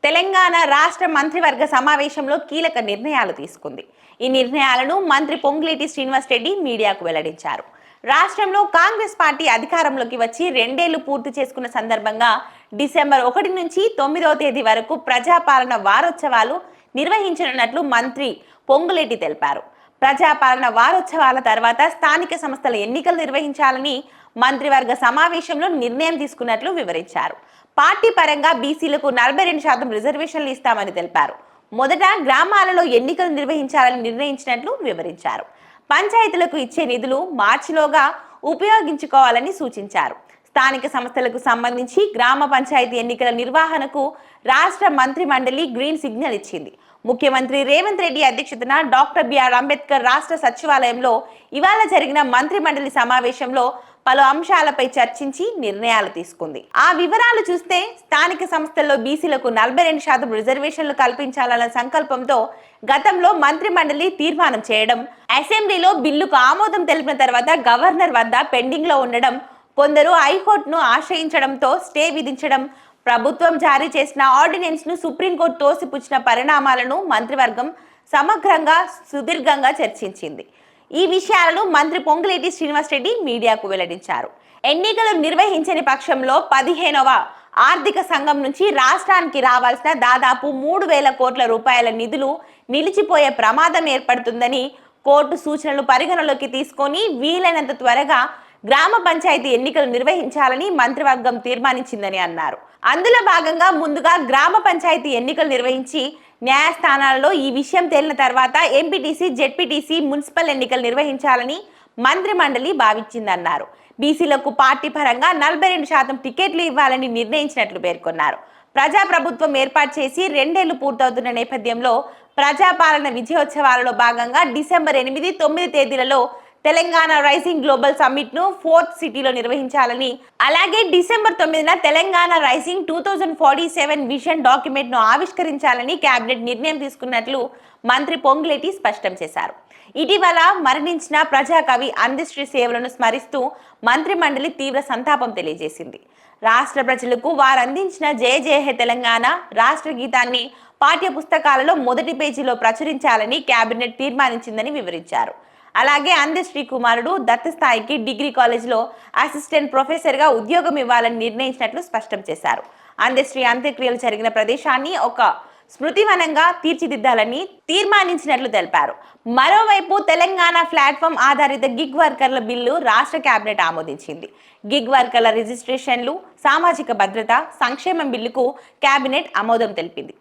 తెలంగాణ రాష్ట్ర మంత్రివర్గ సమావేశంలో కీలక నిర్ణయాలు తీసుకుంది. ఈ నిర్ణయాలను మంత్రి పొంగులేటి శ్రీనివాస్ రెడ్డి మీడియాకు వెల్లడించారు. రాష్ట్రంలో కాంగ్రెస్ పార్టీ అధికారంలోకి వచ్చి 2 ఏళ్లు పూర్తి చేసుకున్న సందర్భంగా డిసెంబర్ 1 నుంచి 9వ తేదీ వరకు ప్రజాపాలన వారోత్సవాలు నిర్వహించనున్నట్లు మంత్రి పొంగులేటి తెలిపారు. ప్రజాపాలన వారోత్సవాల తర్వాత స్థానిక సంస్థల ఎన్నికలు నిర్వహించాలని మంత్రివర్గ సమావేశంలో నిర్ణయం తీసుకున్నట్లు వివరించారు. పార్టీ పరంగా బీసీలకు 42% రిజర్వేషన్లు ఇస్తామని తెలిపారు. మొదట గ్రామాలలో ఎన్నికలు నిర్వహించాలని నిర్ణయించినట్లు వివరించారు. పంచాయతీలకు ఇచ్చే నిధులు మార్చిలోగా ఉపయోగించుకోవాలని సూచించారు. స్థానిక సంస్థలకు సంబంధించి గ్రామ పంచాయతీ ఎన్నికల నిర్వహణకు రాష్ట్ర మంత్రి మండలి గ్రీన్ సిగ్నల్ ఇచ్చింది. ముఖ్యమంత్రి రేవంత్ రెడ్డి అధ్యక్షతన డాక్టర్ బిఆర్ అంబేద్కర్ రాష్ట్ర సచివాలయంలో ఇవాళ జరిగిన మంత్రి మండలి సమావేశంలో పలు అంశాలపై చర్చించి నిర్ణయాలు తీసుకుంది. ఆ వివరాలు చూస్తే స్థానిక సంస్థల్లో బీసీలకు 42% రిజర్వేషన్లు కల్పించాలన్న సంకల్పంతో గతంలో మంత్రి మండలి తీర్మానం చేయడం, అసెంబ్లీలో బిల్లుకు ఆమోదం తెలిపిన తర్వాత గవర్నర్ వద్ద పెండింగ్ లో ఉండడం, కొందరు హైకోర్టును ఆశ్రయించడంతో స్టే విధించడం, ప్రభుత్వం జారీ చేసిన ఆర్డినెన్స్ ను సుప్రీంకోర్టు తోసిపుచ్చిన పరిణామాలను మంత్రివర్గం సమగ్రంగా సుదీర్ఘంగా చర్చించింది. ఈ విషయాలను మంత్రి పొంగులేటి శ్రీనివాస్ రెడ్డి మీడియాకు వెల్లడించారు. ఎన్నికలు నిర్వహించని పక్షంలో 15వ ఆర్థిక సంఘం నుంచి రాష్ట్రానికి రావాల్సిన దాదాపు 3,000 కోట్ల రూపాయల నిధులు నిలిచిపోయే ప్రమాదం ఏర్పడుతుందని కోర్టు సూచనలు పరిగణలోకి తీసుకొని వీలైనంత త్వరగా గ్రామ పంచాయతీ ఎన్నికలు నిర్వహించాలని మంత్రివర్గం తీర్మానించిందని అన్నారు. అందులో భాగంగా ముందుగా గ్రామ పంచాయతీ ఎన్నికలు నిర్వహించి న్యాయస్థానాలలో ఈ విషయం తేలిన తర్వాత ఎంపీటీసీ, జెడ్పీటీసీ, మున్సిపల్ ఎన్నికలు నిర్వహించాలని మంత్రి మండలి భావించిందన్నారు. బీసీలకు పార్టీ పరంగా 42% టికెట్లు ఇవ్వాలని నిర్ణయించినట్లు పేర్కొన్నారు. ప్రజాప్రభుత్వం ఏర్పాటు చేసి 2 ఏళ్లు పూర్తవుతున్న నేపథ్యంలో ప్రజాపాలన విజయోత్సవాలలో భాగంగా డిసెంబర్ 8, 9 తేదీలలో తెలంగాణ రైజింగ్ గ్లోబల్ సమ్మిట్ ను 4th సిటీలో నిర్వహించాలని, అలాగే డిసెంబర్ 9న తెలంగాణ రైజింగ్ 2047 విజన్ డాక్యుమెంట్ ను ఆవిష్కరించాలని కేబినెట్ నిర్ణయం తీసుకున్నట్లు మంత్రి పొంగులేటి స్పష్టం చేశారు. ఇటీవల మరణించిన ప్రజాకవి అందశ్రీ సేవలను స్మరిస్తూ మంత్రి మండలి తీవ్ర సంతాపం తెలియజేసింది. రాష్ట్ర ప్రజలకు వారు అందించిన జయ జయ హే తెలంగాణ రాష్ట్ర గీతాన్ని పాఠ్య పుస్తకాలలో మొదటి పేజీలో ప్రచురించాలని కేబినెట్ తీర్మానించిందని వివరించారు. అలాగే అందశ్రీ కుమారుడు దత్త స్థాయికి డిగ్రీ కాలేజీలో అసిస్టెంట్ ప్రొఫెసర్గా ఉద్యోగం ఇవ్వాలని నిర్ణయించినట్లు స్పష్టం చేశారు. అందశ్రీ అంత్యక్రియలు జరిగిన ప్రదేశాన్ని ఒక స్మృతివనంగా తీర్చిదిద్దాలని తీర్మానించినట్లు తెలిపారు. మరోవైపు తెలంగాణ ప్లాట్ఫామ్ ఆధారిత గిగ్ వర్కర్ల బిల్లు రాష్ట్ర కేబినెట్ ఆమోదించింది. గిగ్ వర్కర్ల రిజిస్ట్రేషన్లు, సామాజిక భద్రత, సంక్షేమం బిల్లుకు కేబినెట్ ఆమోదం తెలిపింది.